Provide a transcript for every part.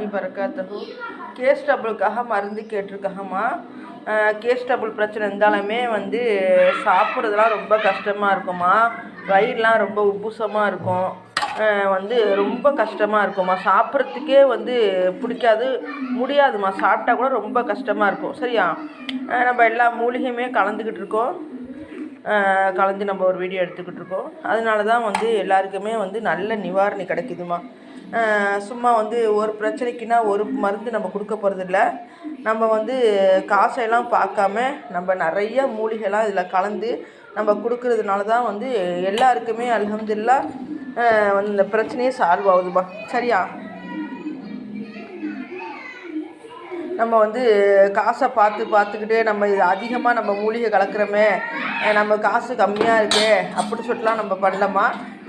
வரமத்துல்லாஹி வரகாத்துஹு. கேஸ் டபுளுக்காக மருந்து கேட்டிருக்காங்கம்மா. Case double பிரச்சனை இருந்தாலுமே சாப்பிட்றதுலாம் ரொம்ப கஷ்டமாக இருக்குமா. வயிறுலாம் ரொம்ப உப்புசமாக இருக்கும். ரொம்ப கஷ்டமாக இருக்கும்மா. சாப்பிட்றதுக்கே பிடிக்காது, முடியாதுமா. சாப்பிட்டா கூட ரொம்ப கஷ்டமாக இருக்கும். சரியா? நம்ம எல்லா மூலிகையுமே கலந்துக்கிட்டு இருக்கோம். கலந்து நம்ம ஒரு வீடியோ எடுத்துக்கிட்டு இருக்கோம். அதனால தான் எல்லாருக்குமே நல்ல நிவாரணி கிடைக்குதுமா. சும்மா ஒரு பிரச்சனைக்குன்னா ஒரு மருந்து நம்ம கொடுக்க போகிறதில்ல. நம்ம காசையெல்லாம் பார்க்காம நம்ம நிறைய மூலிகைலாம் இதில் கலந்து நம்ம கொடுக்கறதுனால தான் எல்லாருக்குமே அல்ஹம்துலில்லாஹ் இந்த பிரச்சனையே சால்வ் ஆகுதுமா. சரியா? நம்ம காசை பார்த்துக்கிட்டே நம்ம இது அதிகமாக நம்ம மூலிகை கலக்கிறோமே, நம்ம காசு கம்மியாக இருக்கே அப்படி சொல்லிட்டுலாம் நம்ம பண்ணலாமா.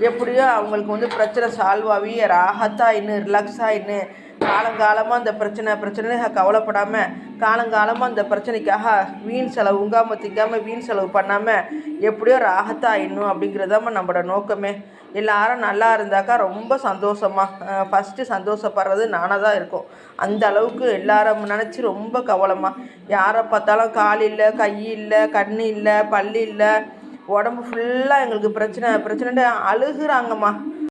எப்படியோ அவங்களுக்கு பிரச்சனை சால்வ் ஆகி ராஹத்தாக இன்னும் ரிலாக்ஸாக இன்னும் காலங்காலமாக அந்த பிரச்சனை கவலைப்படாமல் காலங்காலமாக அந்த பிரச்சனைக்காக வீண் செலவு உங்காமல் திங்காமல் வீண் செலவு பண்ணாமல் எப்படியோ ராஹத்தாக இன்னும் அப்படிங்கிறதாம்மா நம்மளோட நோக்கமே. எல்லாரும் நல்லா இருந்தாக்கா ரொம்ப சந்தோஷமாக ஃபஸ்ட்டு சந்தோஷப்படுறது நானாக தான் இருக்கும். அந்த அளவுக்கு எல்லாரும் நினச்சி ரொம்ப கவலைமா. யாரை பார்த்தாலும் கால் இல்லை, கை இல்லை, கண் இல்லை, பல் இல்லை, உடம்பு ஃபுல்லாக எங்களுக்கு பிரச்சனைன்ட்டு அழுகுறாங்கம்மா.